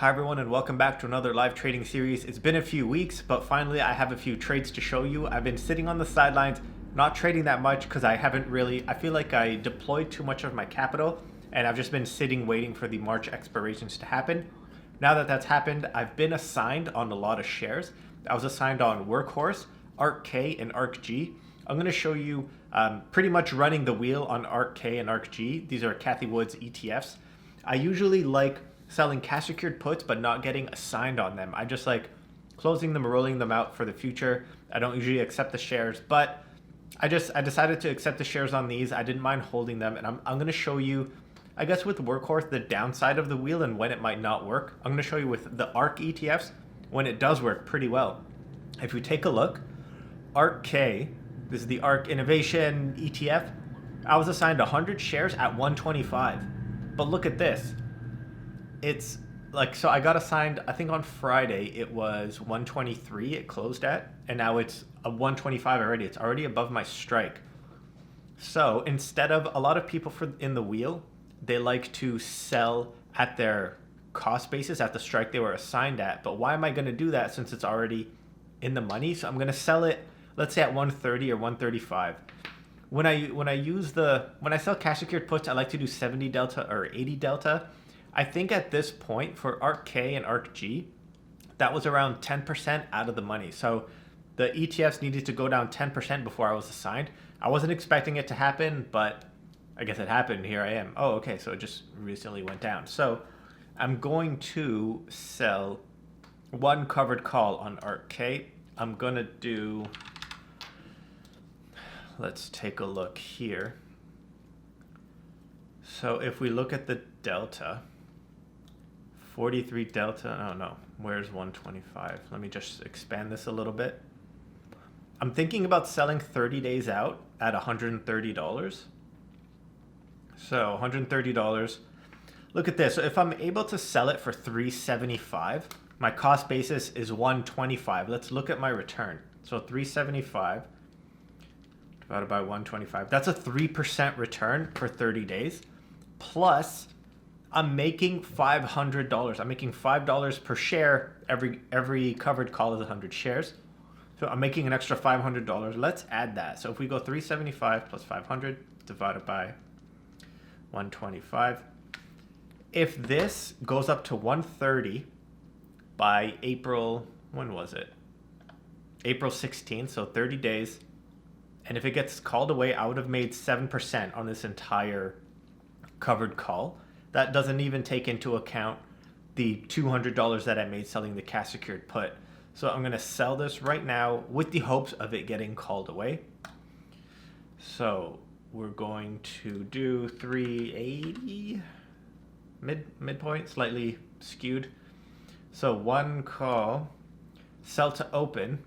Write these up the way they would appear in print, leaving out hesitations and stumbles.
Hi everyone and welcome back to another live trading series. It's been a few weeks, but finally I have a few trades to show you. I've been sitting on the sidelines, not trading that much because I feel like I deployed too much of my capital and I've just been sitting waiting for the March expirations to happen. Now that that's happened, I've been assigned on a lot of shares. I was assigned on Workhorse, ARKK, and ARK G. I'm going to show you pretty much running the wheel on ARKK and ARK G. These are Cathie Wood's ETFs. I usually like selling cash secured puts but not getting assigned on them. I just like closing them or rolling them out for the future. I don't usually accept the shares, but I decided to accept the shares on these. I didn't mind holding them, and I'm going to show you, I guess with Workhorse, the downside of the wheel and when it might not work. I'm going to show you with the ARK ETFs when it does work pretty well. If we take a look, ARKK, this is the ARK Innovation ETF. I was assigned 100 shares at 125, but look at this. It's like, so I got assigned, I think on Friday it was 123 it closed at, and now it's a 125 already. It's already above my strike. So instead of, a lot of people in the wheel, they like to sell at their cost basis at the strike they were assigned at. But why am I going to do that since it's already in the money? So I'm going to sell it, let's say at 130 or 135. When I sell cash secured puts, I like to do 70 delta or 80 delta. I think at this point for ARKK and ARK G, that was around 10% out of the money. So the ETFs needed to go down 10% before I was assigned. I wasn't expecting it to happen, but I guess it happened. Here I am. Oh, okay. So it just recently went down. So I'm going to sell one covered call on ARKK. I'm going to do, let's take a look here. So if we look at the delta, 43 delta, oh no, where's 125? Let me just expand this a little bit. I'm thinking about selling 30 days out at $130. So $130. Look at this. So if I'm able to sell it for $375, my cost basis is $125. Let's look at my return. So $375 divided by 125. That's a 3% return for 30 days. Plus, I'm making $500. I'm making $5 per share. Every covered call is 100 shares. So I'm making an extra $500. Let's add that. So if we go 375 plus 500 divided by 125. If this goes up to 130 by April, when was it? April 16th, so 30 days. And if it gets called away, I would have made 7% on this entire covered call. That doesn't even take into account the $200 that I made selling the cash secured put. So I'm going to sell this right now with the hopes of it getting called away. So we're going to do 380 midpoint, slightly skewed. So one call, sell to open,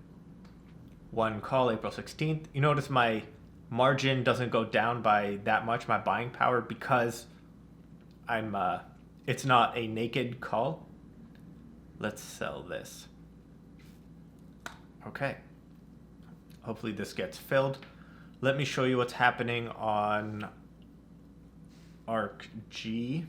one call April 16th. You notice my margin doesn't go down by that much, my buying power, because it's not a naked call. Let's sell this. Okay. Hopefully this gets filled. Let me show you what's happening on ARK G.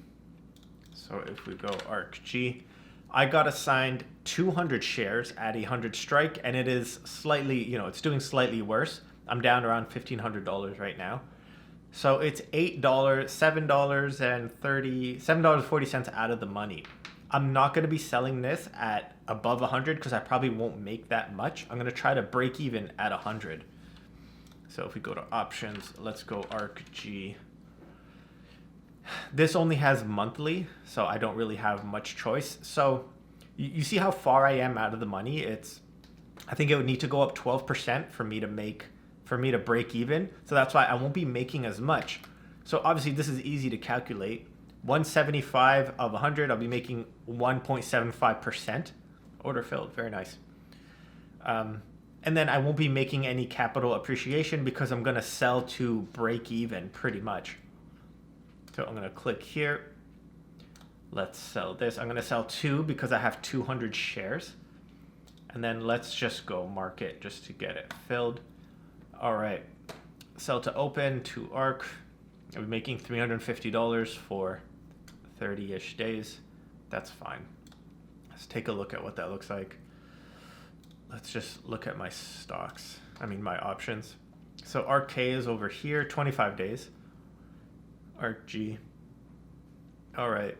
So if we go ARK G, I got assigned 200 shares at 100 strike, and it is slightly, it's doing slightly worse. I'm down around $1,500 right now. So it's $7.40 out of the money. I'm not going to be selling this at above 100 because I probably won't make that much. I'm going to try to break even at 100. So if we go to options, let's go ARK G. This only has monthly, so I don't really have much choice. So you see how far I am out of the money. I think it would need to go up 12% for me to break even. So that's why I won't be making as much. So obviously this is easy to calculate. 175 of 100, I'll be making 1.75%. Order filled, very nice. And then I won't be making any capital appreciation because I'm gonna sell to break even pretty much. So I'm gonna click here. Let's sell this. I'm gonna sell 2 because I have 200 shares. And then let's just go market just to get it filled. All right, sell to open to ARK. I'll be making $350 for 30-ish days. That's fine. Let's take a look at what that looks like. Let's just look at my stocks. I mean, my options. So ARKK is over here, 25 days. ARK G. All right.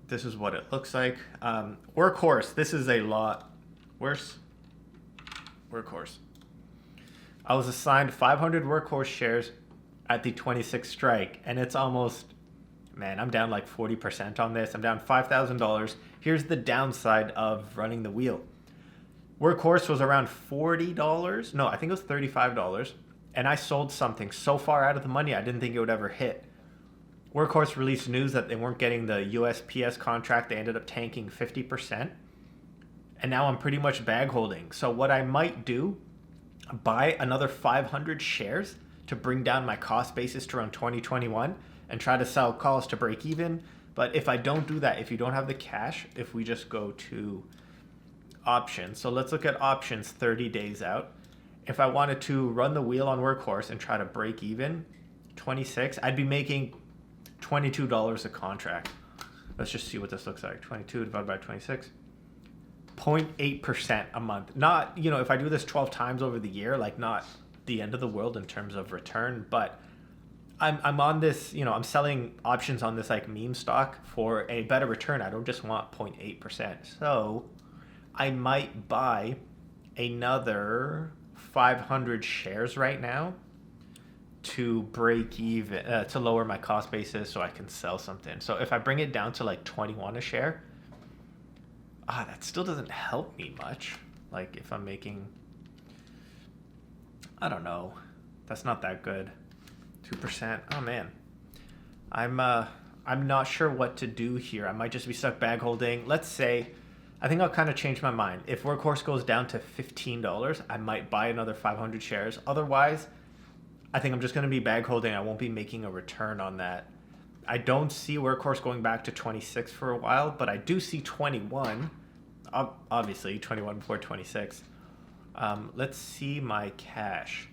This is what it looks like. Workhorse. This is a lot worse. Workhorse. I was assigned 500 Workhorse shares at the 26 strike, and it's almost, man, I'm down like 40% on this. I'm down $5,000. Here's the downside of running the wheel. Workhorse was around $40. No, I think it was $35. And I sold something so far out of the money, I didn't think it would ever hit. Workhorse released news that they weren't getting the USPS contract. They ended up tanking 50%. And now I'm pretty much bag holding. So what I might do, buy another 500 shares to bring down my cost basis to around 2021 and try to sell calls to break even. But if I don't do that, if you don't have the cash, if we just go to options. So let's look at options 30 days out. If I wanted to run the wheel on Workhorse and try to break even 26, I'd be making $22 a contract. Let's just see what this looks like. 22 divided by 26. 0.8% a month. Not, you know, if I do this 12 times over the year, like not the end of the world in terms of return, but I'm on this, you know, I'm selling options on this like meme stock for a better return. I don't just want 0.8%. So I might buy another 500 shares right now to break even, to lower my cost basis so I can sell something. So if I bring it down to like 21 a share, that still doesn't help me much. Like if I'm making, I don't know, that's not that good. 2%. Oh man, I'm not sure what to do here. I might just be stuck bag holding. Let's say, I think I'll kind of change my mind. If Workhorse goes down to $15, I might buy another 500 shares. Otherwise, I think I'm just going to be bag holding. I won't be making a return on that. I don't see Workhorse going back to 26 for a while, but I do see 21. Obviously, 21 before 26. Let's see my cash.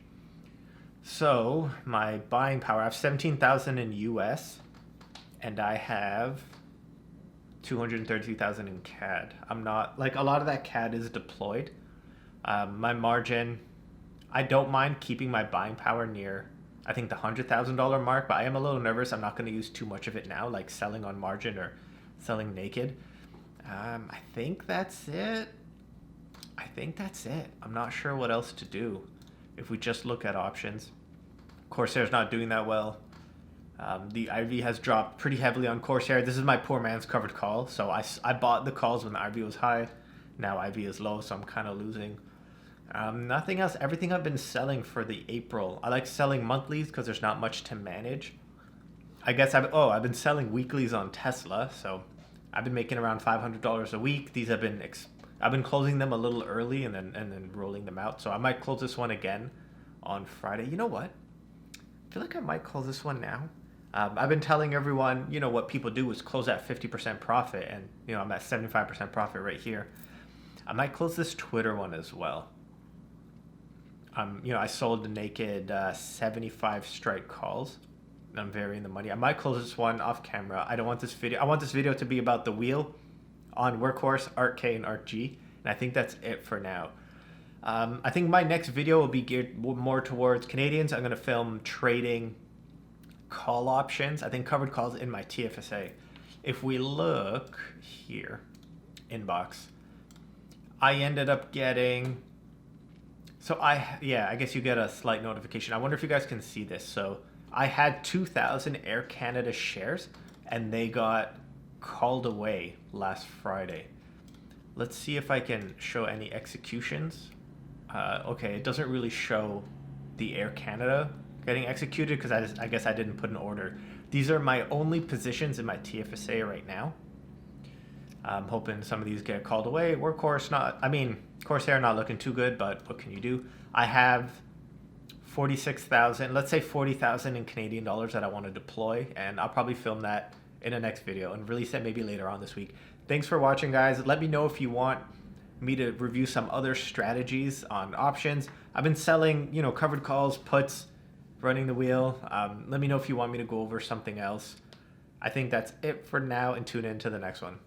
So my buying power, I have 17,000 in US, and I have 232,000 in CAD. I'm not, like, a lot of that CAD is deployed. My margin, I don't mind keeping my buying power near, I think, the $100,000 mark, but I am a little nervous. I'm not going to use too much of it now, like selling on margin or selling naked. I think that's it. I'm not sure what else to do. If we just look at options, Corsair's not doing that well. The IV has dropped pretty heavily on Corsair. This is my poor man's covered call. So I bought the calls when the IV was high. Now IV is low, so I'm kind of losing. Nothing else. Everything I've been selling for the April. I like selling monthlies because there's not much to manage. I guess I've been selling weeklies on Tesla. So I've been making around $500 a week. These have been I've been closing them a little early and then rolling them out. So I might close this one again on Friday. You know what? I feel like I might close this one now. I've been telling everyone, you know, what people do is close at 50% profit, and you know I'm at 75% profit right here. I might close this Twitter one as well. You know, I sold the naked 75 strike calls. I'm varying the money. I might close this one off camera. I don't want this video. I want this video to be about the wheel on Workhorse, ARKK, and ARK G, and I think that's it for now. I think my next video will be geared more towards Canadians. I'm going to film trading call options. I think covered calls in my TFSA. If we look here, inbox, I ended up getting, I guess you get a slight notification. I wonder if you guys can see this. So I had 2,000 Air Canada shares and they got called away last Friday. Let's see if I can show any executions. Okay, it doesn't really show the Air Canada getting executed because I guess I didn't put an order. These are my only positions in my TFSA right now. I'm hoping some of these get called away. Workhorse Corsair not looking too good, but what can you do? I have 46,000, let's say 40,000 in Canadian dollars that I want to deploy, and I'll probably film that in the next video and release it maybe later on this week. Thanks for watching, guys. Let me know if you want me to review some other strategies on options. I've been selling, you know, covered calls, puts, running the wheel. Let me know if you want me to go over something else. I think that's it for now, and tune in to the next one.